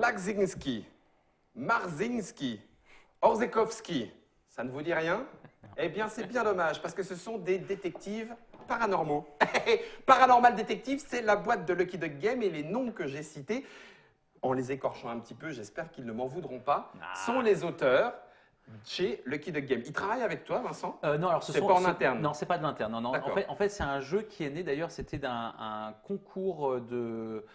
Lagzinski, Marzinski, Orzekowski, ça ne vous dit rien? Eh bien, c'est bien dommage, parce que ce sont des détectives paranormaux. Paranormal Détective, c'est la boîte de Lucky Duck Game, et les noms que j'ai cités, en les écorchant un petit peu, j'espère qu'ils ne m'en voudront pas, sont les auteurs chez Lucky Duck Game. Ils travaillent avec toi, Vincent? Non, alors c'est pas en interne. Non, c'est pas de l'interne. Non, non. D'accord. En fait c'est un jeu qui est né d'ailleurs, c'était d'un concours de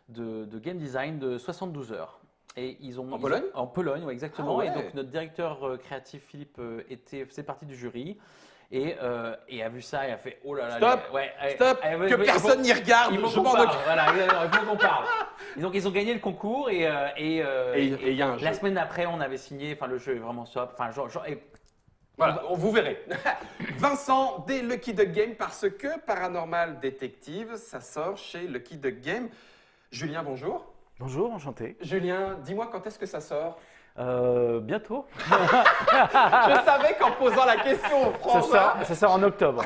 game design de 72 heures. Et En Pologne? En Pologne, ouais, exactement. Ah ouais. Et donc notre directeur créatif Philippe faisait partie du jury et a vu ça et a fait oh là là. Stop, stop, que personne n'y regarde. Il faut je qu'on m'en parle. occupe. Voilà, il faut qu'on parle. Et donc ils ont gagné le concours et il y a un jeu. la semaine d'après on avait signé. Enfin le jeu est vraiment top. Enfin Voilà, vous verrez. Vincent, des Lucky Duck Game, parce que Paranormal Détective, ça sort chez Lucky Duck Game. Julien, bonjour. Bonjour, enchanté. Julien, dis-moi quand est-ce que ça sort? Bientôt. Je savais qu'en posant la question au François… Ça sort en octobre.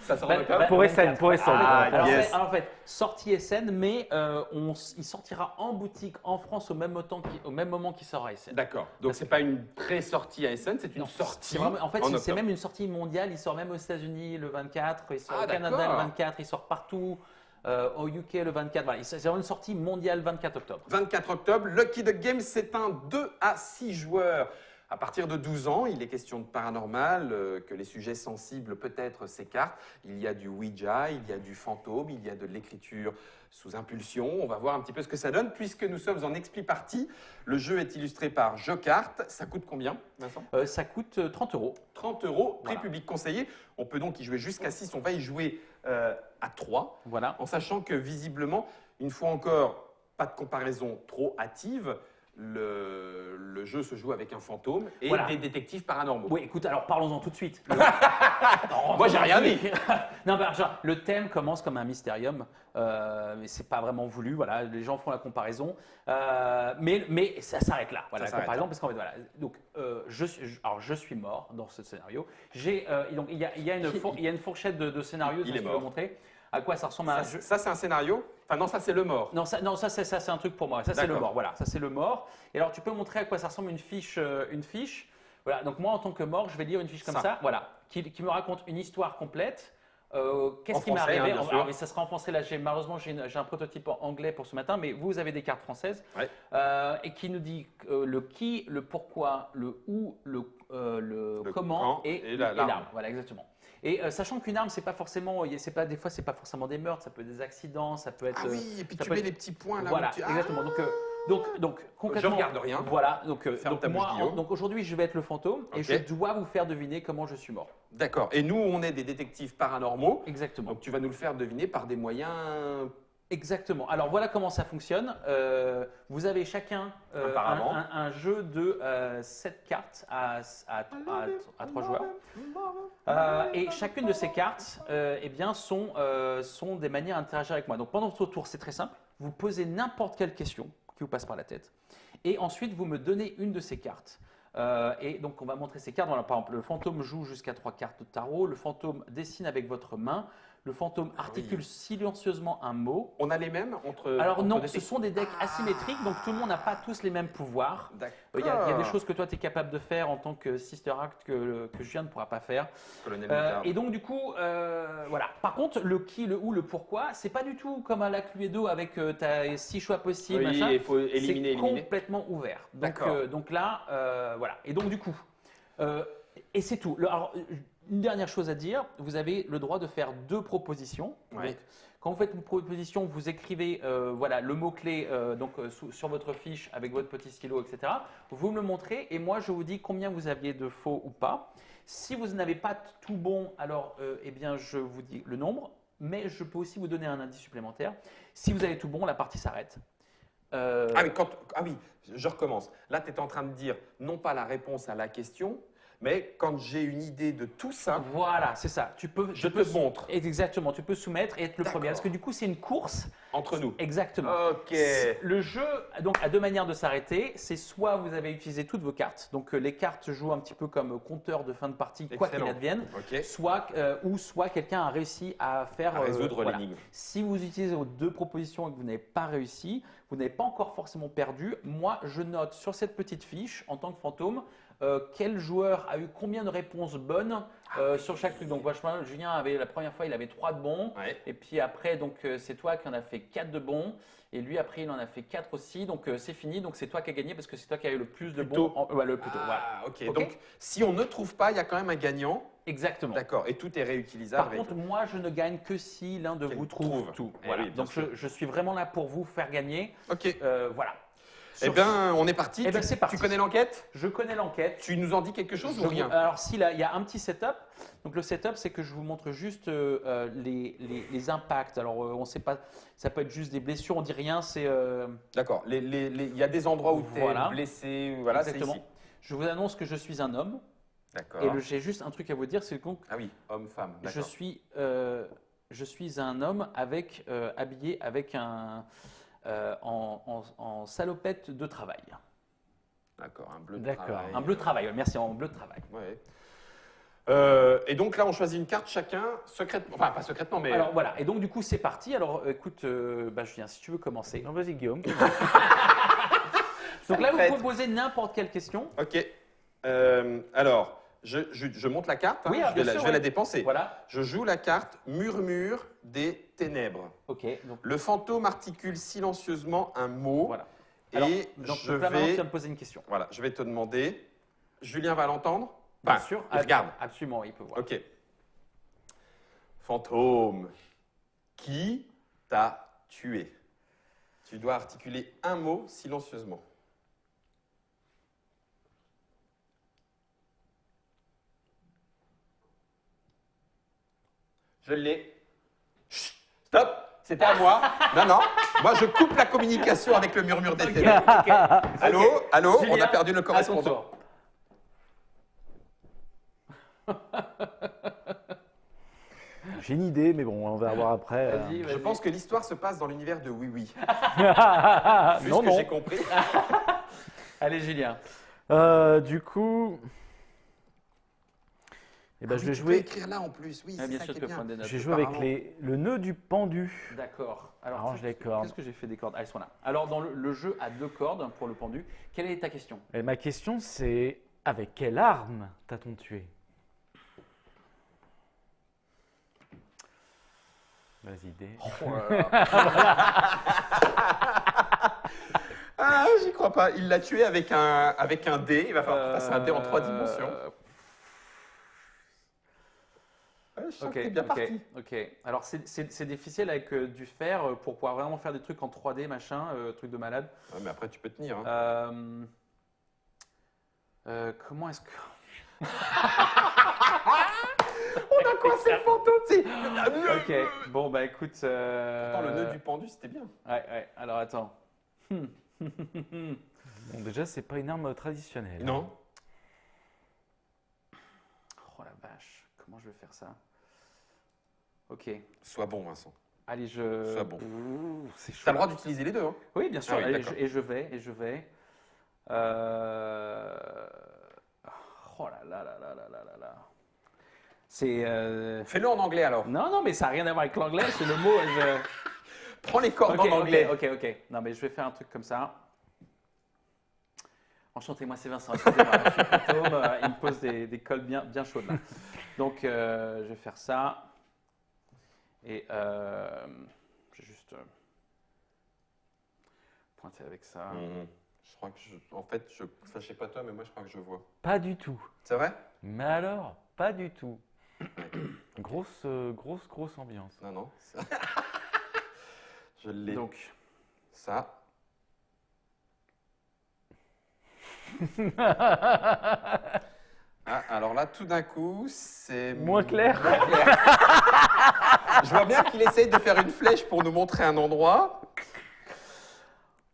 Ça sort en octobre. Pour Essen, pour Essen. Ah, yes. Alors, en fait, sortie SN, mais il sortira en boutique en France au même moment qu'il sort à SN. D'accord. Donc, c'est pas une pré-sortie à Essen, c'est une Non, sortie en fait, en c'est octobre. même une sortie mondiale. Il sort même aux États-Unis le 24, il sort Ah, au Canada d'accord. le 24, il sort partout, au UK le 24. Voilà, c'est vraiment une sortie mondiale 24 octobre. 24 octobre, Lucky Duck Game, c'est un 2 à 6 joueurs. À partir de 12 ans, il est question de paranormal, que les sujets sensibles peut-être s'écartent. Il y a du Ouija, il y a du fantôme, il y a de l'écriture sous impulsion. On va voir un petit peu ce que ça donne, puisque nous sommes en expli partie. Le jeu est illustré par Jocart. Ça coûte combien, Vincent? Ça coûte 30 €. 30 €, prix Voilà. public conseillé. On peut donc y jouer jusqu'à 6. On va y jouer à 3. Voilà. En sachant que visiblement, une fois encore, pas de comparaison trop hâtive, le jeu se joue avec un fantôme et Voilà. des détectives paranormaux. Oui, écoute, alors parlons-en tout de suite. Moi, j'ai rien dit. Non, bah, genre, le thème commence comme un mystérium, mais c'est pas vraiment voulu. Voilà, les gens font la comparaison, mais ça s'arrête là. Voilà, Ça la s'arrête comparaison, là. parce qu'en fait, voilà. Donc, je suis mort dans ce scénario. Donc, il y a une fourchette de scénarios. Il est je mort. vais vous montrer à quoi ça ressemble. Ça, c'est un scénario. Enfin, non, ça, c'est le mort. Non, ça c'est un truc pour moi. Ça, c'est le D'accord. mort. Voilà, ça, c'est le mort. Et alors, tu peux montrer à quoi ça ressemble une fiche. Voilà, donc moi, en tant que mort, je vais lire une fiche comme ça. Voilà, qui me raconte une histoire complète. Qu'est-ce En qui m'est français, arrivé? hein, bien sûr. Alors, mais ça sera en français. Là, malheureusement, j'ai un prototype en anglais pour ce matin, mais vous avez des cartes françaises. Ouais. Et qui nous dit le qui, le pourquoi, le où, le comment quand et l'arme. l'arme. Voilà, exactement. Et sachant qu'une arme, c'est pas forcément, des fois, c'est pas forcément des meurtres, ça peut être des accidents, ça peut être. Ah oui, et puis ça tu peut mets être- les petits points là Voilà, où tu… exactement. Donc concrètement, Je regarde rien. Voilà, donc Ferme ta bouche, Guillaume. donc aujourd'hui, je vais être le fantôme et Ok. je dois vous faire deviner comment je suis mort. D'accord. Et nous, on est des détectives paranormaux. Exactement. Donc, tu vas nous le faire deviner par des moyens… Exactement. Alors voilà comment ça fonctionne. Vous avez chacun Apparemment. un jeu de 7 cartes à 3 joueurs. Et chacune de ces cartes eh bien, sont des manières d'interagir avec moi. Donc pendant votre tour, c'est très simple. Vous posez n'importe quelle question qui vous passe par la tête. Et ensuite, vous me donnez une de ces cartes. Et donc, on va montrer ces cartes. Voilà, par exemple, le fantôme joue jusqu'à 3 cartes de tarot. Le fantôme dessine avec votre main. Le fantôme articule silencieusement un mot. On a les mêmes entre… Alors entre non, détectives ce sont des decks asymétriques, donc tout le monde n'a pas tous les mêmes pouvoirs. D'accord. Il y a des choses que toi, tu es capable de faire en tant que Sister Act que Julien ne pourra pas faire. Colonel Moutarde. Et donc, du coup, voilà. Par contre, le qui, le où, le pourquoi, c'est pas du tout comme à la Cluedo avec ta 6 choix possibles. Oui, machin. il faut C'est éliminer. complètement ouvert. Donc, D'accord. donc là, voilà. Et donc, du coup, et c'est tout. Alors, une dernière chose à dire, vous avez le droit de faire 2 propositions. Ouais. Donc, quand vous faites une proposition, vous écrivez voilà, le mot-clé sur votre fiche avec votre petit stylo, etc. Vous me le montrez et moi, je vous dis combien vous aviez de faux ou pas. Si vous n'avez pas tout bon, alors eh bien, je vous dis le nombre, mais je peux aussi vous donner un indice supplémentaire. Si vous avez tout bon, la partie s'arrête. Ah oui, je recommence. Là, tu es en train de dire non pas la réponse à la question, mais quand j'ai une idée de tout ça, Voilà, c'est ça. je te montre Exactement, tu peux soumettre et être le D'accord. premier. Parce que du coup, c'est une course. entre nous. Exactement. Ok. Le jeu donc, a 2 manières de s'arrêter. C'est soit vous avez utilisé toutes vos cartes, donc les cartes jouent un petit peu comme compteur de fin de partie, quoi qu'il Excellent. advienne, Ok. soit quelqu'un a réussi à faire À résoudre voilà. l'énigme. Si vous utilisez vos 2 propositions et que vous n'avez pas réussi, vous n'avez pas encore forcément perdu. Moi, je note sur cette petite fiche, en tant que fantôme, quel joueur a eu combien de réponses bonnes sur chaque truc. Donc, vachement, Julien avait la première fois, il avait 3 de bons. Ouais. Et puis après, donc c'est toi qui en as fait 4 de bons. Et lui, après, il en a fait 4 aussi. Donc, c'est fini. Donc, c'est toi qui as gagné parce que c'est toi qui as eu le plus de Plutôt. bons. Le plus tôt, voilà. Ah, ok. Ok. Donc, si on ne trouve pas, il y a quand même un gagnant. Exactement. D'accord. Et tout est réutilisable. Par contre, moi, je ne gagne que si l'un de Quel vous trouve tout. Eh Voilà. oui, bien Donc, sûr. je suis vraiment là pour vous faire gagner. Ok. Voilà. Eh Sur- bien, on est parti. Eh ben, Tu- c'est parti. Tu connais l'enquête? je connais l'enquête. Tu nous en dis quelque chose Je ou rien? alors, si, là, il y a un petit setup. Donc, le setup, c'est que je vous montre juste les impacts. Alors, on ne sait pas, ça peut être juste des blessures, on dit rien. C'est D'accord. Il y a des endroits où tu es Voilà. blessé. Voilà, c'est exactement. ici. Je vous annonce que je suis un homme. D'accord. Et j'ai juste un truc à vous dire, c'est que Ah oui, homme-femme. je D'accord. suis un homme habillé avec en salopette de travail. D'accord, un bleu de D'accord. travail. Un bleu de travail, ouais, merci, en bleu de travail. Ouais. Et donc là, on choisit une carte chacun, secrètement. Enfin, pas secrètement, mais. Alors voilà, et donc du coup c'est parti. Alors écoute, Julien, si tu veux commencer. Non, vas-y, Guillaume. Donc là, vous Prête. pouvez poser n'importe quelle question. Ok. Alors, je monte la carte. hein, Oui, je vais, bien la, sûr, je vais la ouais. dépenser. Voilà, Je joue la carte Murmure des ténèbres. ok. Donc Le fantôme articule silencieusement un mot. voilà. Et Alors, donc, je là, maintenant, tu vais. vas me poser une question. Voilà, je vais te demander. Julien va l'entendre? Bien Enfin, sûr. il regarde. Absolument, il peut voir. Ok. Fantôme, qui t'a tué? Tu dois articuler un mot silencieusement. Je l'ai. Chut, stop, c'était à moi. Non, non, moi je coupe la communication avec le murmure des ténèbres. Ok, Allô, ok. allô, on Julien, a perdu le à ton correspondant. tour. J'ai une idée, mais bon, on va voir après. Vas-y, Je vas-y. pense que l'histoire se passe dans l'univers de Oui Oui. Vu Non, ce que non. j'ai compris. Allez, Julien. Du coup, eh ben, Ah je oui, vais tu peux jouer. écrire là en plus. Oui, Ah, c'est bien ça sûr, qui tu est peux bien. prendre des notes. Je vais jouer avec apparemment. le nœud du pendu. D'accord. Alors, Arrange les cordes. Qu'est-ce que j'ai fait des cordes? Ah, elles sont là. Alors, dans le jeu à 2 cordes pour le pendu, quelle est ta question? Et ma question, c'est avec quelle arme t'a-t-on tué? Vas-y, idée. Ah, j'y crois pas. Il l'a tué avec un dé. Il va falloir que tu fasses un dé en 3 dimensions. Ouais, je sens que t'es bien parti. ok. Alors, c'est difficile avec du fer pour pouvoir vraiment faire des trucs en 3D, machin, truc de malade. Ouais, mais après, tu peux tenir. Hein. Comment est-ce que. On a coincé le fantôme, tu sais. Ok, bon, bah écoute. Pourtant, le nœud du pendu, c'était bien. Ouais, alors attends. Bon, déjà, c'est pas une arme traditionnelle. Non. Oh la vache, comment je vais faire ça? Ok, Sois bon, Vincent. allez, je. Sois bon. Ouh, c'est chaud. T'as le droit d'utiliser les deux. Hein. Oui, bien sûr, Ah oui, allez, d'accord. je vais. Oh là là là là là là là là. C'est. Fais-le en anglais alors. Non, mais ça n'a rien à voir avec l'anglais, c'est le mot. Prends les cordes Ok, en anglais. ok. Non, mais je vais faire un truc comme ça. Enchanté, moi c'est Vincent. Excusez-moi, je suis fantôme. Il me pose des cols bien chaudes là. Donc, je vais faire ça. Et je vais juste pointer avec ça. Mhm. Je crois que en fait, je sais pas toi, mais moi je crois que je vois. Pas du tout. C'est vrai? Mais alors, pas du tout. Grosse ambiance. Non, non. Je l'ai. Donc, Ça. Ah, alors là, tout d'un coup, c'est Moins clair. Je vois bien qu'il essaye de faire une flèche pour nous montrer un endroit.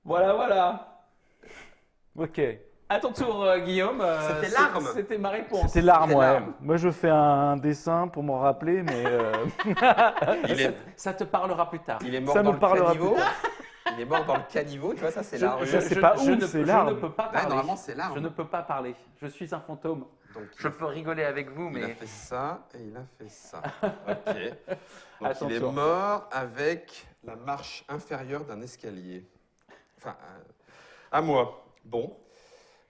voilà. Ok. À ton tour, Guillaume. C'était l'arme. C'était ma réponse. C'était l'arme, C'était ouais. l'arme. Moi, je fais un dessin pour m'en rappeler, mais Ça te parlera plus tard. Il est mort Ça dans me le parlera caniveau. plus Il est mort dans le caniveau, tu vois, ça c'est l'arme. je sais pas où, ne- c'est je l'arme. ne peux pas Ouais, parler. normalement c'est l'arme. Je ne peux pas parler. Je suis un fantôme. Donc, Je peux rigoler avec vous, il a mais fait ça et il a fait ça. Ok. Donc À ton il est tour. mort avec la marche inférieure d'un escalier. Enfin, à moi. Bon.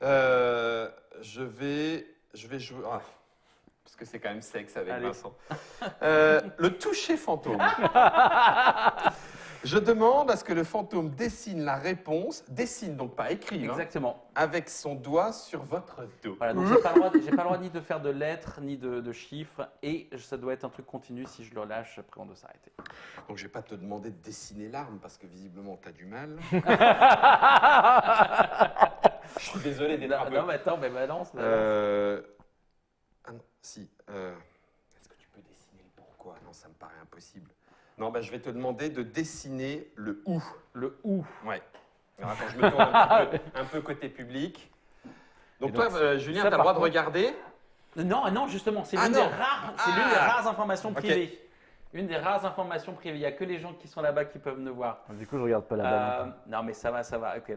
Je vais jouer. Ah, parce que c'est quand même sexe avec Allez. Vincent. Le toucher fantôme. Je demande à ce que le fantôme dessine la réponse, dessine donc pas écrit, hein, Exactement. avec son doigt sur votre dos. Voilà, donc j'ai pas le droit ni de faire de lettres, ni de chiffres, et ça doit être un truc continu. Si je le relâche, après on doit s'arrêter. Donc je vais pas te demander de dessiner l'arme parce que visiblement tu as du mal. Je suis désolé d'être un peu. Non, mais attends, mais balance. Ah non, si. Est-ce que tu peux dessiner le pourquoi? Non, ça me paraît impossible. Non, bah, je vais te demander de dessiner le ou. Le ou. Ouais. Alors, attends, je me tourne un peu côté public. Donc, Et toi, donc, Julien, ça, tu as le par droit de contre- regarder. Non, justement, c'est Ah, l'une des non. rares, Ah. c'est l'une des rares informations Ok. privées. Une des rares informations privées. Il n'y a que les gens qui sont là-bas qui peuvent nous voir. Du coup, je regarde pas la balle. Non, mais ça va. Ok.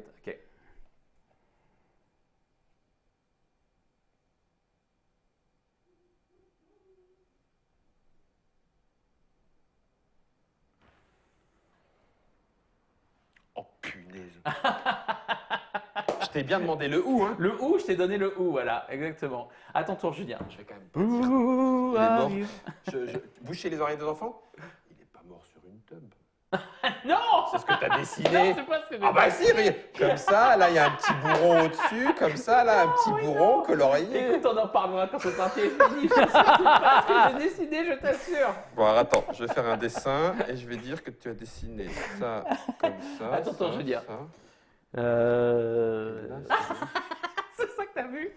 Oh, punaise. Je t'ai bien demandé le ou, hein. Le ou, je t'ai donné le ou, voilà, exactement. À ton tour, Julien. Je vais quand même pas dire. Ouh, Il est mort. arrive. Boucher les oreilles des enfants. Il n'est pas mort sur une tube. Non. C'est ce que tu as Non, dessiné. c'est pas ce que j'ai Ah bah dit. si, regarde. Comme ça, là, il y a un petit bourron au-dessus. Comme ça, là, un petit bourron colorié. Écoute, on en parlera quand ce parti est fini. Je sais pas ce que j'ai décidé, je t'assure. Bon, alors, attends, je vais faire un dessin et je vais dire que tu as dessiné ça comme ça. Attends, ça, je veux dire. ça. Euh, Et là, C'est ça que t'as vu?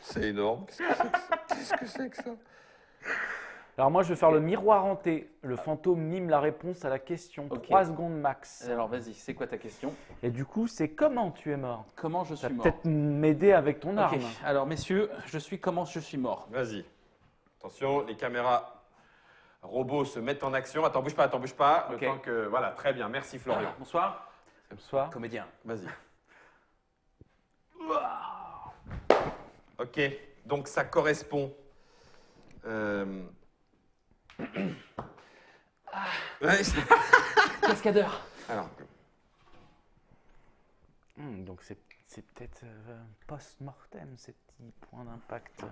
c'est énorme. Qu'est-ce que c'est que ça? Qu'est-ce que c'est que ça? Alors moi, je vais faire le miroir hanté. Le fantôme mime la réponse à la question. Ok. 3 secondes max. Alors vas-y, c'est quoi ta question? Et du coup, c'est comment tu es mort? Comment je Ça suis va mort? peut-être m'aider avec ton Ok, arme. alors messieurs, comment je suis mort? Vas-y. Attention, les caméras robots se mettent en action. Attends, bouge pas, attends, bouge pas. Le Ok. temps que... Voilà, très bien. Merci, Florian. Bonsoir, Bonsoir. comédien. Vas-y. Ok, donc ça correspond. Ouais, Cascadeur. alors, Donc c'est peut-être post-mortem, ces petits points d'impact.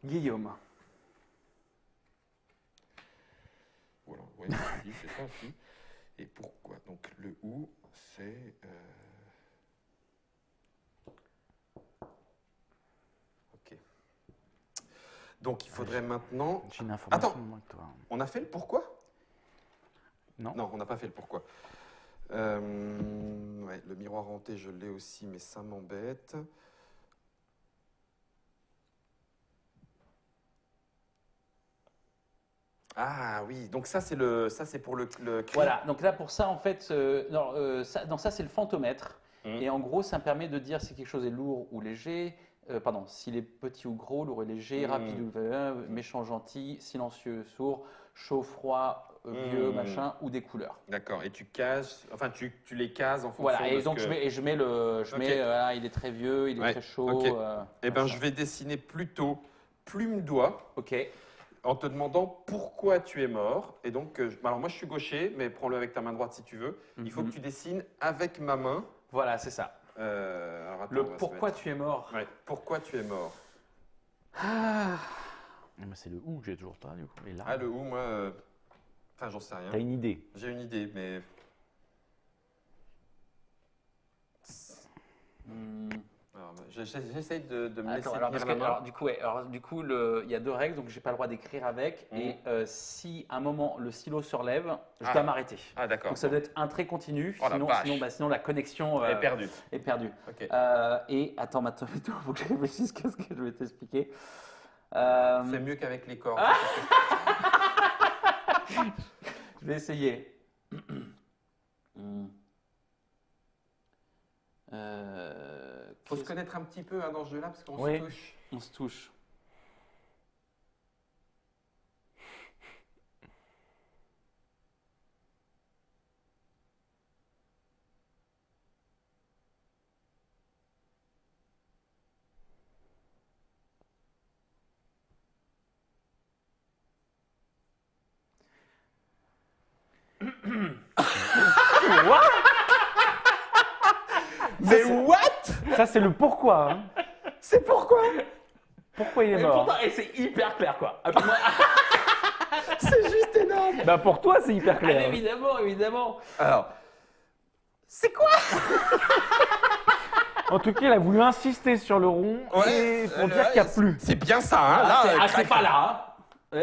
Guillaume. voilà, ouais, si, c'est ça aussi. Et pourquoi? Donc le ou, c'est. Ok. Donc il faudrait maintenant. J'ai une information Attends. de moins que toi. On a fait le pourquoi? Non. Non, on n'a pas fait le pourquoi. Ouais, le miroir hanté, je l'ai aussi, mais ça m'embête. Ah oui, donc ça c'est pour le cri. Voilà, donc là pour ça en fait, ça c'est le fantomètre. Mhm. Et en gros, ça me permet de dire si quelque chose est lourd ou léger, pardon, s'il est petit ou gros, lourd et léger, Mhm. rapide ou méchant, gentil, silencieux, sourd, chaud, froid, vieux, Mhm. machin, ou des couleurs. D'accord, et tu cases, enfin tu les cases en fonction Voilà, de et ce donc que... je mets Ok. voilà, il est très vieux, il est Ouais, très chaud. ok. Eh ben machin. je vais dessiner plutôt plume-doigt Ok, en te demandant pourquoi tu es mort. Et donc, alors moi je suis gaucher, mais prends-le avec ta main droite si tu veux. Il faut Mhm. que tu dessines avec ma main. voilà, c'est ça. Alors, attends, Le on va se pourquoi mettre- tu es mort. Ouais, pourquoi tu es mort? Ah, Non, mais c'est le ou que j'ai toujours pas du coup. Et là, Ah, le où, moi... Enfin, j'en sais rien. t'as une idée. J'ai une idée, mais... hmm. Alors, j'essaye de me laisser Attends, alors, tenir parce la que, main. alors, du coup, il y a deux règles, donc j'ai pas le droit d'écrire avec. Mhm. Et si à un moment le stylo se relève, je Ah. dois m'arrêter. Ah, d'accord. Donc ça doit être un trait continu, Oh, la vache. sinon la connexion Elle est perdue. est perdue. Ok. Et attends, maintenant, il faut que je réfléchisse à ce que je vais t'expliquer. C'est mieux qu'avec les cordes. Je vais essayer. Hmm. Faut se qu'est-ce- connaître un petit peu hein, dans ce jeu-là parce qu'on Oui. se touche. On se touche. Mais what? Ça, c'est le pourquoi. Hein. C'est pourquoi? Pourquoi il est Et mort? pourtant, et c'est hyper clair, quoi. Ah, pour moi- C'est juste énorme. Bah pour toi, c'est hyper Ah, clair. évidemment, évidemment. Alors, c'est quoi? En tout cas, il a voulu insister sur le rond et pour dire qu'il n'y a plus. C'est bien ça, hein? Ah, c'est crac. pas là. Hein.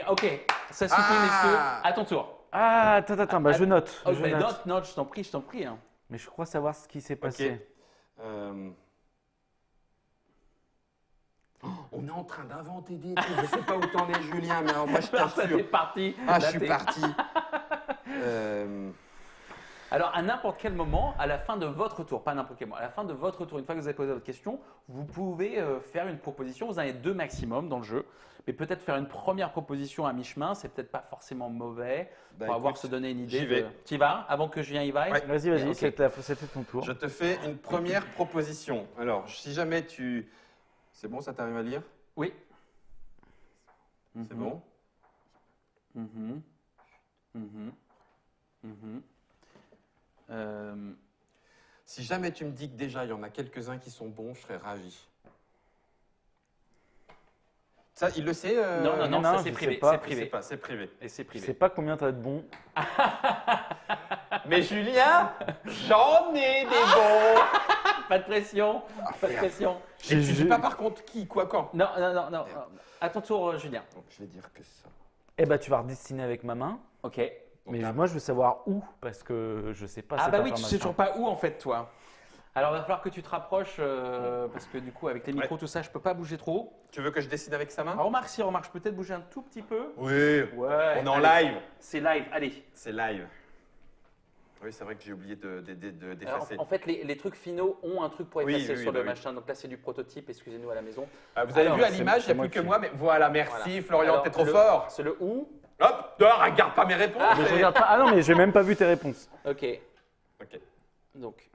Ok, ça suffit, Ah. messieurs. À ton tour. Ah, attends, bah je note. Oh, je mais note. note, je t'en prie. Hein. Mais je crois savoir ce qui s'est passé. On est en train d'inventer des trucs. Je sais pas où t'en es, Julien, mais alors moi je Alors, ça, t'es t'assure. parti. Ah, Là, je suis t'es- parti. Alors, à n'importe quel moment, à la fin de votre tour, pas n'importe quel moment, à la fin de votre tour, une fois que vous avez posé votre question, vous pouvez faire une proposition. Vous en avez 2 maximum dans le jeu. Mais peut-être faire une première proposition à mi-chemin, c'est peut-être pas forcément mauvais. Bah, pour avoir écoute, se donner une idée. j'y vais. Tu y vas avant que Julien y vaille? Ouais. Vas-y, Ok. c'était ton tour. Je te fais une première proposition. Alors, si jamais tu. C'est bon, ça t'arrive à lire? Oui. C'est bon? Mhm. Mhm. Mhm. Si jamais tu me dis que déjà il y en a quelques-uns qui sont bons, je serais ravi. Ça, il le sait? Non, non, ça je c'est sais privé. pas. C'est Je sais privé. pas, c'est privé. Et c'est Je privé. sais pas combien t'as de bons. Mais Julien, j'en ai des bons! Pas de pression. Pas de merde. pression. Et tu dis pas par contre qui, quoi, quand? Non. À ton tour, Julien. Donc, je vais dire que ça. Eh bah tu vas redessiner avec ma main. Ok. Mais là- moi, je veux savoir où parce que je sais pas. Ah cette bah oui, tu sais information. toujours pas où en fait, toi. Alors, il va falloir que tu te rapproches parce que du coup, avec les micros, tout ça, je peux pas bouger trop. Tu veux que je dessine avec sa main? Alors, remarque, je peux peut-être bouger un tout petit peu. Oui, Ouais. on est en allez. live. C'est live, allez. C'est live. Oui, c'est vrai que j'ai oublié d'effacer. En fait, les trucs finaux ont un truc pour Oui, effacer oui, sur bah le oui. machin. Donc là, c'est du prototype, excusez-nous à la maison. Ah, vous avez Alors, vu à c'est- l'image, il c'est n'y a moi plus que qui- moi, mais voilà, merci Voilà. Florian, Alors, t'es trop le- fort. C'est le où. Hop, regarde pas mes réponses. Mais je regarde pas. Ah non, mais j'ai même pas vu tes réponses. Ok. Ok. Donc,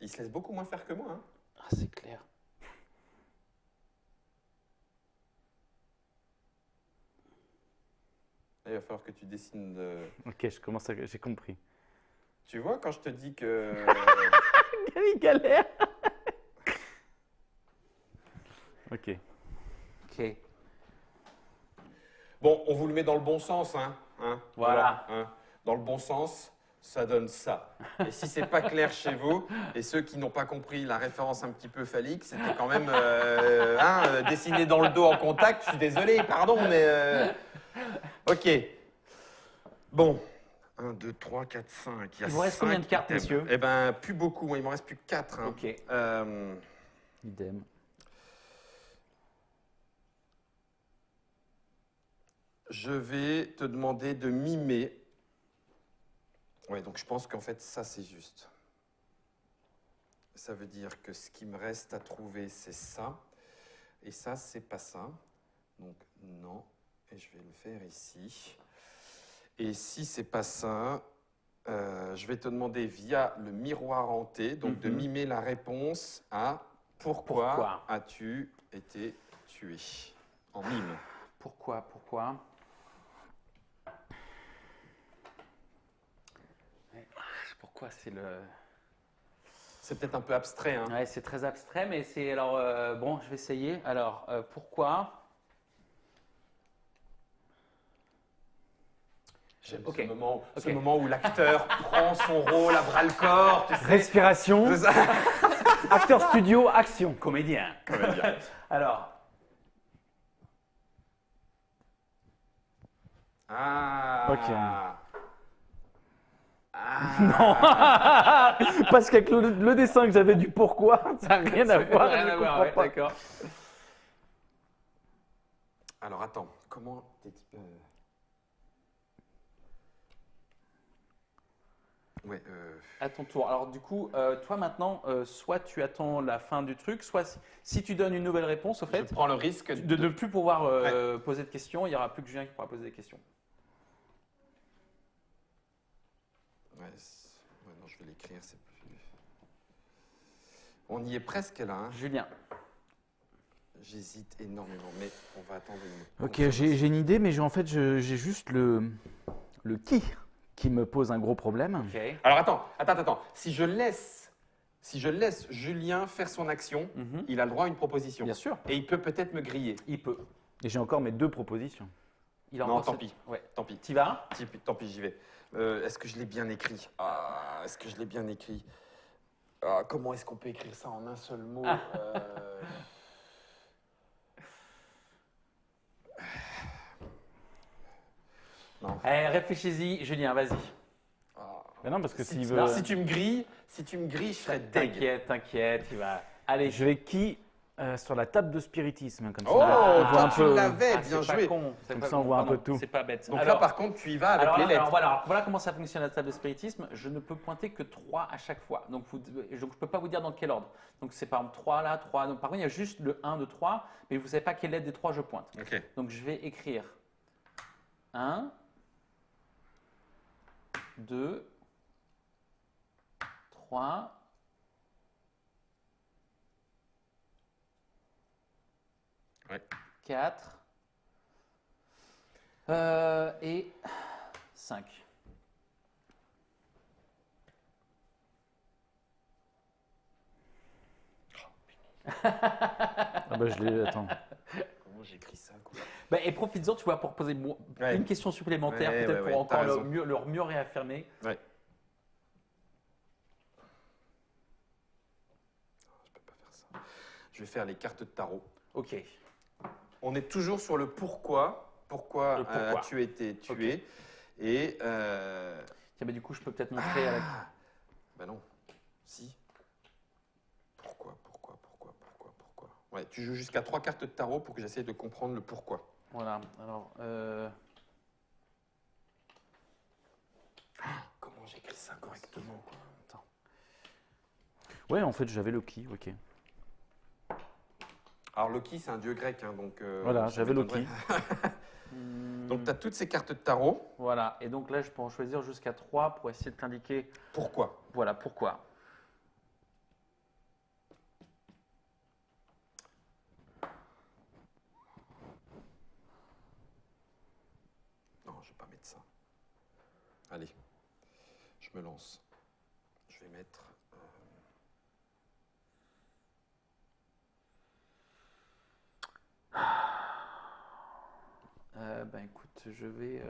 Il se laisse beaucoup moins faire que moi. Hein. c'est clair. Il va falloir que tu dessines. Ok, j'ai compris. Tu vois, quand je te dis que. Quelle galère. Ok. Ok. Bon, on vous le met dans le bon sens, hein. Voilà. hein. Dans le bon sens, ça donne ça. Et si c'est pas clair chez vous, et ceux qui n'ont pas compris la référence un petit peu phallique, c'était quand même dessiné dans le dos en contact. Je suis désolé, pardon, mais. Ok. Bon. 1, 2, 3, 4, 5. Il vous reste combien de cartes, messieurs? Eh ben, plus beaucoup. Moi, il m'en reste plus que 4. Hein. Ok. Idem. Je vais te demander de mimer. Ouais, donc je pense qu'en fait, ça, c'est juste. Ça veut dire que ce qui me reste à trouver, c'est ça. Et ça, c'est pas ça. Donc, non. Et je vais le faire ici. Et si c'est pas ça, je vais te demander via le miroir hanté, donc de mimer la réponse à pourquoi as-tu été tué en mime. Pourquoi Pourquoi c'est le. C'est peut-être un peu abstrait, hein. Ouais, c'est très abstrait, mais c'est alors bon, je vais essayer. Alors pourquoi J'aime Ok. ce moment où l'acteur prend son rôle à bras le corps, tu sais. Respiration. C'est ça. Acteur studio, action. Comédien. Comédien. Alors. Ah. Ok. Ah. Parce qu'avec le dessin que j'avais du pourquoi, ça n'a rien à voir. Rien je à voir, comprends ouais, pas. d'accord. Alors attends, comment Ouais, À ton tour. Alors du coup, toi maintenant, soit tu attends la fin du truc, soit si tu donnes une nouvelle réponse, au je fait, prends le risque de ne plus pouvoir poser de questions. Il n'y aura plus que Julien qui pourra poser des questions. Ouais, non, je vais l'écrire, c'est plus. On y est presque là. Hein. Julien. J'hésite énormément, mais on va attendre une. Ok, j'ai une idée, mais en fait, j'ai juste le qui. qui me pose un gros problème. Ok. Alors attends. Si je laisse Julien faire son action, Mhm. il a le droit à une proposition. Bien sûr, Et il peut peut-être me griller. il peut. Et j'ai encore mes 2 propositions. Il a Non, encore tant cette- pis. Ouais. Tant pis. T'y vas? Tant pis, j'y vais. Est-ce que je l'ai bien écrit? Est-ce que je l'ai bien écrit? Comment est-ce qu'on peut écrire ça en un seul mot? Non. Allez, réfléchis-y, Julien, vas-y. Mais non, parce que Si, s'il tu- veut. si tu me grilles, je serais deg. T'inquiète, il va. Allez, Je vais qui sur la table de spiritisme, comme ça. Oh, on voit toi, un tu peu. l'avais, Ah, bien c'est pas joué. con, c'est Comme pas ça, on con, voit un pardon, peu tout. C'est pas bête. Donc là, par contre, tu y vas avec les lettres. Voilà comment ça fonctionne la table de spiritisme. Je ne peux pointer que 3 à chaque fois. Donc, je ne peux pas vous dire dans quel ordre. Donc, c'est par exemple 3 là, 3. Donc, par contre, il y a juste le 1, 2, 3, mais vous ne savez pas quelle lettre des 3 je pointe. Ok. Donc, je vais écrire 1, 2, 3. Ouais. 4 et 5. Ah bah, je l'ai. Attends. Comment j'écris ça, quoi? Bah, et profites-en, tu vois, pour poser Ouais. une question supplémentaire, Ouais, peut-être ouais, pour ouais, t'as encore raison. leur mieux réaffirmer. Ouais. Je peux pas faire ça. Je vais faire les cartes de tarot. Ok. On est toujours sur le pourquoi. Pourquoi, Le pourquoi. as-tu été tué? Et Tiens, bah, du coup, je peux peut-être montrer à la... bah non. Si. Pourquoi? Ouais, tu joues jusqu'à 3 cartes de tarot pour que j'essaie de comprendre le pourquoi. Voilà. Alors, Comment j'écris ça correctement, quoi? attends. Ouais, en fait, j'avais le qui, ok. Alors Loki, c'est un dieu grec, hein, donc. Voilà, ça j'avais m'étonnerait. Hmm, Donc tu as toutes ces cartes de tarot. voilà. Et donc là, je peux en choisir jusqu'à 3 pour essayer de t'indiquer. Pourquoi? Voilà pourquoi. Non, je vais pas mettre ça. Allez, je me lance. Je vais mettre. Ben écoute, je vais.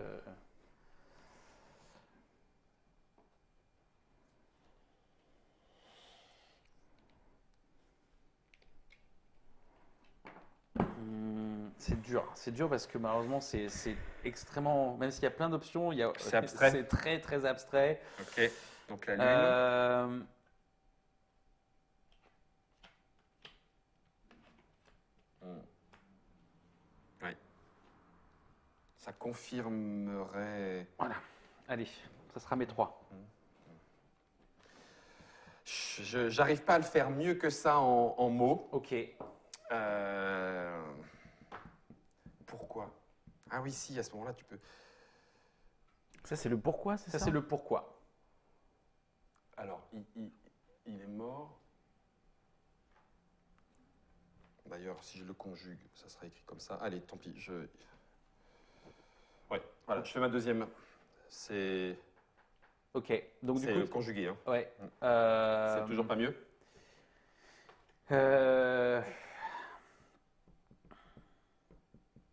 C'est dur parce que malheureusement c'est extrêmement, même s'il y a plein d'options, C'est abstrait. c'est très très abstrait. Ok. Donc la lune. Ouais. Ça confirmerait. Voilà, allez, ça sera mes 3. J'arrive pas à le faire mieux que ça en mots. Ok. Pourquoi? Ah oui, si, à ce moment-là, tu peux. Ça, c'est le pourquoi, c'est ça? Ça c'est le pourquoi. Alors, il est mort. D'ailleurs, si je le conjugue, ça sera écrit comme ça. Allez, tant pis. Ouais, voilà, je fais ma deuxième. C'est Ok, donc du coup, conjugué. Hein. ouais. C'est toujours pas mieux?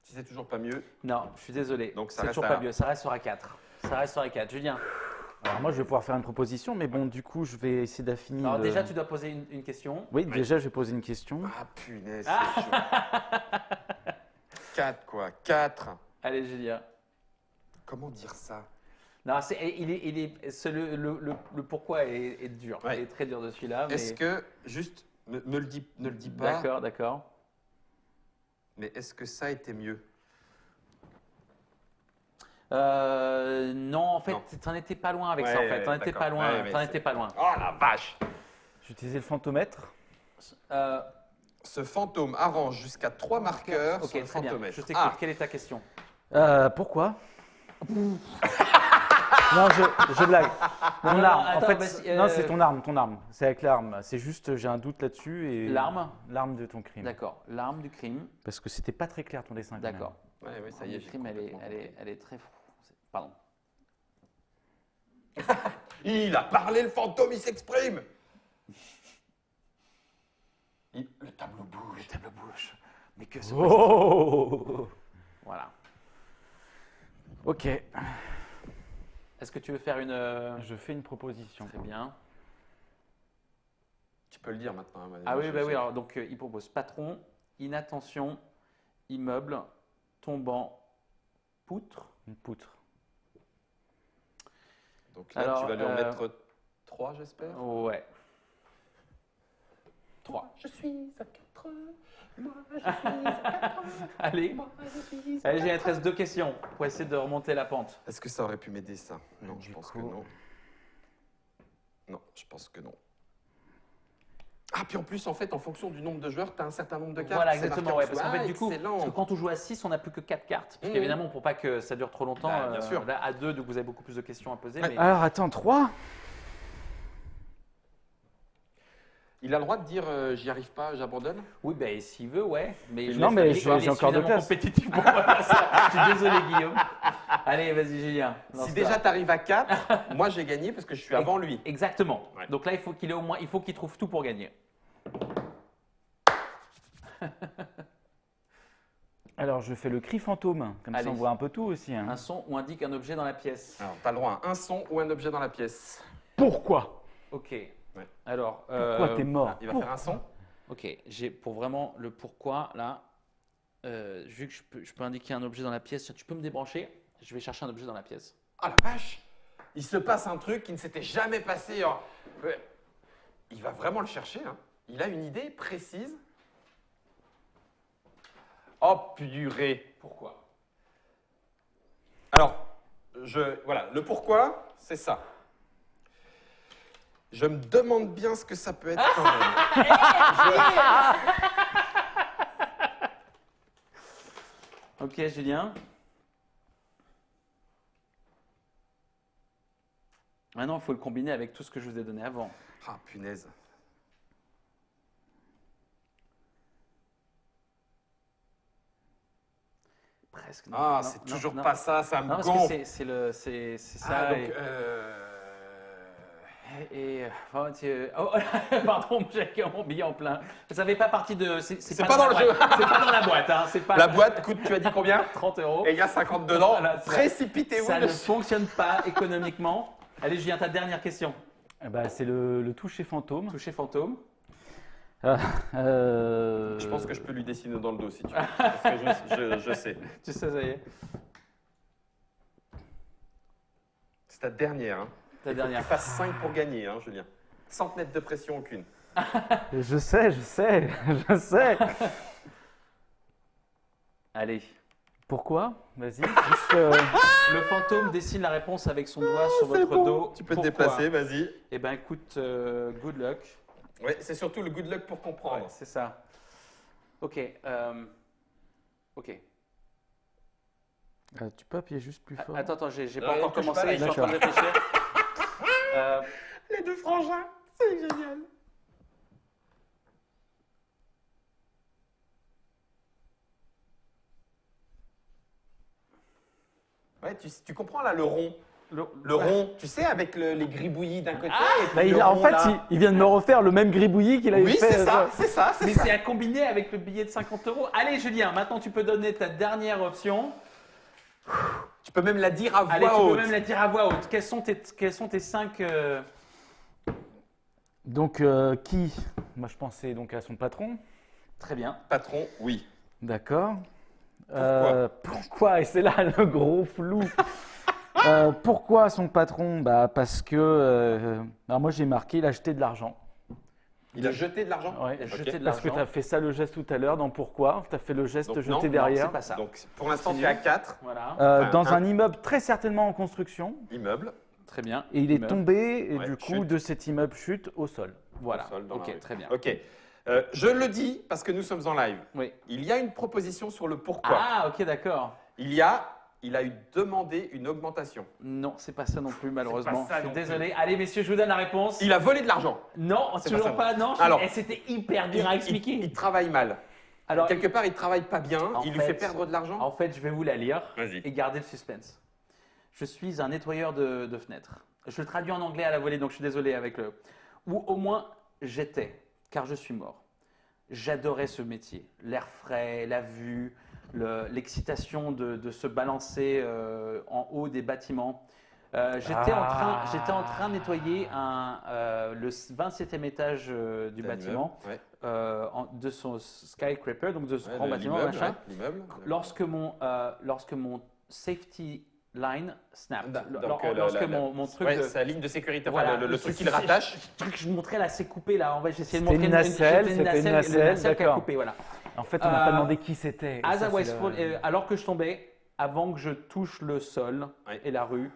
Si c'est toujours pas mieux, Non, je suis désolé. Donc, ça c'est reste toujours à pas un. mieux. Ça restera 4. Ça restera 4. Julien. Alors moi, je vais pouvoir faire une proposition, mais bon, du coup, je vais essayer d'affiner. Alors déjà, tu dois poser une question. Oui, déjà, je vais poser une question. ah punaise, c'est chaud. 4 quoi, 4. Allez, Julien. Comment dire ça? Non, le pourquoi est dur. Ouais. Il est très dur de celui-là. Mais... Est-ce que, juste, ne le dis pas, D'accord, d'accord. mais est-ce que ça a été mieux? Non, en fait, Non. t'en étais pas loin avec ça. En Ouais, fait, t'en étais d'accord. pas loin. Ouais, mais T'en c'est- étais pas loin. Oh la vache! J'ai utilisé le fantomètre. Euh, Ce fantôme arrange jusqu'à 3 marqueurs ok, sur le très bien. fantomètre. Je t'écoute. Ah, Quelle est ta question? Pourquoi? Non, je blague. Mon non, arme. attends, en fait, vas-y, non, c'est ton arme. C'est avec l'arme. C'est juste, j'ai un doute là-dessus. Et L'arme? L'arme de ton crime. D'accord. L'arme du crime. Parce que c'était pas très clair ton dessin. quand même. D'accord. ouais, ça L'arme y est, du j'ai crime, complètement elle est très. Pardon. Il a parlé, le fantôme, il s'exprime. Le tableau bouge. Le tableau bouge. Mais que se Oh! Voilà. Ok, Est-ce que tu veux faire une... je fais une proposition. Très bien. Tu peux le dire maintenant. Hein, Ah moi, oui, je bah sais. oui, alors donc il propose patron, inattention, immeuble, tombant, poutre. Une poutre. Donc là, Alors, tu vas lui en mettre 3, j'espère. Ouais. 3. Je suis à 4. Moi, je suis à 4. Allez, Moi, je suis allez, il te reste 2 questions pour essayer de remonter la pente. Est-ce que ça aurait pu m'aider, ça? Non, je Du pense coup- que non. Non, je pense que non. Ah, puis en plus, en fait, en fonction du nombre de joueurs, tu as un certain nombre de cartes. Voilà, c'est exactement. marqué en Ouais, dessous. parce qu'en fait, Ah, du coup, excellent. parce que quand on joue à 6, on n'a plus que 4 cartes. Parce Mhm. qu'évidemment, pour pas que ça dure trop longtemps, Bah, bien sûr. là, à 2, donc vous avez beaucoup plus de questions à poser. Ouais. Mais... Alors attends, 3? Il a le droit de dire j'y arrive pas, j'abandonne? Oui, ben s'il veut, ouais. Mais Non, je mais laisse- j'ai il est encore deux suffisamment places. compétitif pour moi faire ça. Je suis désolé, Guillaume. Allez, vas-y, Julien. Si lance-toi. déjà tu arrives à 4, moi j'ai gagné parce que je suis avant lui. Exactement. Ouais. Donc là, il faut qu'il ait au moins, il faut qu'il trouve tout pour gagner. Alors je fais le cri fantôme, comme Allez. ça on voit un peu tout aussi. Hein. Un son ou indique un objet dans la pièce. Alors, tu as le droit à un son ou un objet dans la pièce. Pourquoi? Ok. Ouais. Alors. Pourquoi t'es mort? Il va faire un son. Ok. J'ai pour vraiment le pourquoi là. Vu que je peux indiquer un objet dans la pièce, tiens, tu peux me débrancher. Je vais chercher un objet dans la pièce. Ah la vache! Il se passe un truc qui ne s'était jamais passé. Ouais. Il va vraiment le chercher. Hein. Il a une idée précise. Oh purée! Pourquoi? Alors, voilà, le pourquoi, c'est ça. Je me demande bien ce que ça peut être quand même. Ok, Julien. Maintenant, il faut le combiner avec tout ce que je vous ai donné avant. Ah, punaise. Presque. Non, Ah, non, c'est non, toujours non. pas ça, ça me Non, parce gonfle. que c'est ça. Ah, donc, Oh, pardon, j'ai mon billet en plein. Ça fait pas partie de. C'est pas dans le la jeu. boîte. C'est pas dans la boîte. Hein. C'est pas la boîte coûte, tu as dit combien? 30 €. Et il y a 50 dedans. Voilà, ça- Précipitez-vous Ça ne dessus. fonctionne pas économiquement. Allez, Julien, ta dernière question. Eh ben, c'est le toucher fantôme. Toucher fantôme. Je pense que je peux lui dessiner dans le dos si tu veux. Parce que je sais. Tu sais, ça y est. C'est ta dernière. Hein. Ta dernière. Tu fasses 5 pour gagner, hein, Julien. Sans te mettre de pression aucune. Je sais, je sais. Allez. Pourquoi? Vas-y. Juste, Le fantôme dessine la réponse avec son doigt sur votre dos. Tu peux te Pourquoi? déplacer, vas-y. Eh ben, écoute, good luck. Ouais, c'est surtout le good luck pour comprendre. Ouais, c'est ça. Ok. Ok. tu peux appuyer juste plus fort. Attends, j'ai Non, pas ne encore touche pas, commencé. là, Je suis en train de réfléchir. Les deux frangins, c'est génial. Ouais, tu comprends là le rond. Le rond, tu sais, avec les gribouillis d'un côté. et puis Bah, le en rond, fait, là. il vient de me refaire le même gribouillis qu'il avait Oui, fait. c'est ça, c'est ça, c'est Mais ça. c'est à combiner avec le billet de 50 €. Allez, Julien, maintenant tu peux donner ta dernière option. Tu peux même la dire à voix Allez, tu haute. peux même la dire à voix haute. Quels sont tes 5 Donc, qui? Moi, je pensais donc à son patron. Très bien. Patron, oui. D'accord. Pourquoi Pourquoi? Et c'est là le gros flou. Pourquoi son patron? Bah, parce que. Alors moi, j'ai marqué, il a jeté de l'argent. Il a jeté de l'argent. Ouais. Il a Ok. jeté de Parce que tu l'argent. as fait ça le geste tout à l'heure dans pourquoi? Tu as fait le geste Donc, jeté non, non, derrière. C'est pas ça. Donc pour l'instant, tu Continue. es à 4. Voilà. Dans un- un immeuble très certainement en construction. Immeuble. Très bien. Et il est Immeuble. tombé, et Ouais, du coup, chute. de cet immeuble chute au sol. Voilà. Au sol, dans la Ok, rue. très bien. Ok. Je le dis parce que nous sommes en live. Oui. Il y a une proposition sur le pourquoi. Ah, ok, d'accord. Il a eu demandé une augmentation. Non, c'est pas ça non plus, malheureusement. ça Je suis non plus. désolé. Allez, messieurs, je vous donne la réponse. Il a volé de l'argent. Non, C'est toujours pas ça, pas. Non. Alors, C'était hyper dur à expliquer. Il travaille mal. Alors, Quelque part, il travaille pas bien. En Il lui fait- fait perdre de l'argent. en fait, je vais vous la lire Vas-y. et garder le suspense. Je suis un nettoyeur de fenêtres. Je le traduis en anglais à la volée, donc je suis désolé avec le. Ou au moins j'étais, car je suis mort. J'adorais ce métier, l'air frais, la vue, l'excitation de se balancer en haut des bâtiments. J'étais en train de nettoyer le 27e étage du bâtiment, Ouais. de son skyscraper, donc de ce Ouais, grand bâtiment, l'immeuble, machin. ouais, l'immeuble. Lorsque mon safety line snapped, Donc, lorsque mon truc ouais, de, sa ligne de sécurité, enfin, voilà, le truc qui le rattache. Le truc que je montrais là, c'est coupé là. En fait, j'ai essayé de C'était montrer une nacelle, c'était c'était une nacelle nacelle, qui a d'accord. coupé, voilà. En fait, on n'a pas Euh, demandé qui c'était. et As ça, I was c'est fall- alors que je tombais, avant que je touche le sol Ouais. et la rue,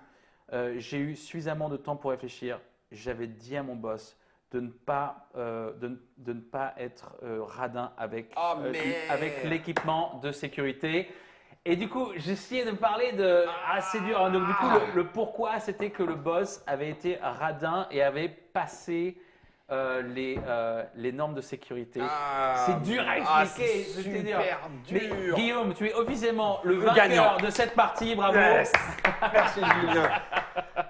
j'ai eu suffisamment de temps pour réfléchir. J'avais dit à mon boss de ne pas, de ne pas être radin avec, Oh, merde. avec l'équipement de sécurité. Et du coup, j'essayais de parler de. Ah, c'est dur. Donc, du coup, le pourquoi, c'était que le boss avait été radin et avait passé les normes de sécurité. C'est dur à expliquer. C'est c'était dur. super Mais, dur. Guillaume, tu es officiellement le Le vainqueur gagnant. de cette partie. Bravo. Yes. Merci Julien.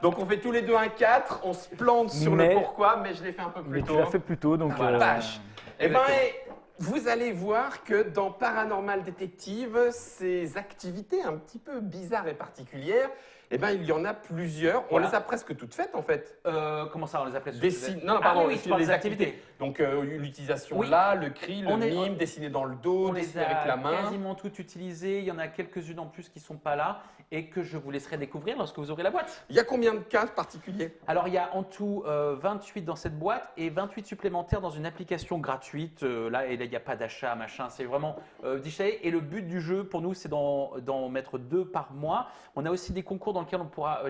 Donc on fait tous les deux un 4, on se plante sur Mais- le pourquoi, mais je l'ai fait un peu plus Mais tôt. tu l'as fait plus tôt, donc. La vache. Eh ben, Exactement. vous allez voir que dans Paranormal Détective, ces activités un petit peu bizarres et particulières, eh ben, il y en a plusieurs. On Voilà. les a presque toutes faites en fait. Comment ça, on les appelait Non, pardon, Ah oui, tu parles des activités. Donc l'utilisation Oui. là, le cri, le On est- mime, dessiner dans le dos, On les dessiner avec la a main. quasiment toutes utilisées. Il y en a quelques-unes en plus qui ne sont pas là et que je vous laisserai découvrir lorsque vous aurez la boîte. Il y a combien de cas particuliers? Alors, il y a en tout 28 dans cette boîte et 28 supplémentaires dans une application gratuite. Là, il n'y a pas d'achat, machin. C'est vraiment digital. Et le but du jeu, pour nous, c'est d'en mettre 2 par mois. On a aussi des concours dans lesquels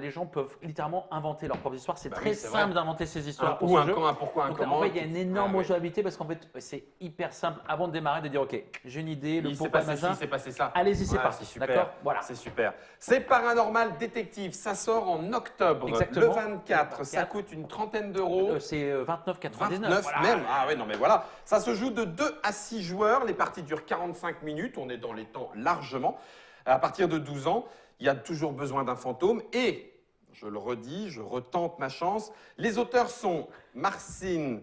les gens peuvent littéralement inventer leur propre histoire. C'est Bah très oui, c'est simple vrai. d'inventer ces Un histoires pour où, ce un jeu. quand, un pourquoi, un Donc, comment. en fait, il y a une énorme Ah, ouais. jouabilité parce qu'en fait, c'est hyper simple avant de démarrer de dire OK, j'ai une idée, le Il s'est pourquoi, passé machin. ci, c'est passé ça. Allez-y, c'est Ouais, parti. c'est super. D'accord. Voilà. C'est super. C'est Paranormal Détective. Ça sort en octobre. Exactement. Le 24. Ça 24. coûte une trentaine d'euros. C'est 29,99. 29 Voilà. même. Ah ouais, non mais voilà. Ça se joue de 2 à 6 joueurs. Les parties durent 45 minutes. On est dans les temps largement. À partir de 12 ans, il y a toujours besoin d'un fantôme. Et, je le redis, je retente ma chance. Les auteurs sont Marcin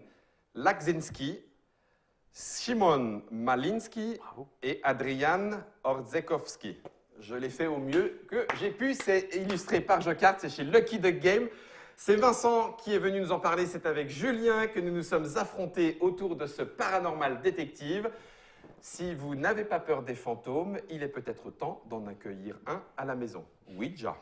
Lakzinski, Szymon Malinski Bravo. et Adrian Orzekowski. Je l'ai fait au mieux que j'ai pu. C'est illustré par Jocart, c'est chez Lucky Duck Game. C'est Vincent qui est venu nous en parler. C'est avec Julien que nous nous sommes affrontés autour de ce Paranormal Détective. Si vous n'avez pas peur des fantômes, il est peut-être temps d'en accueillir un à la maison. Ouija.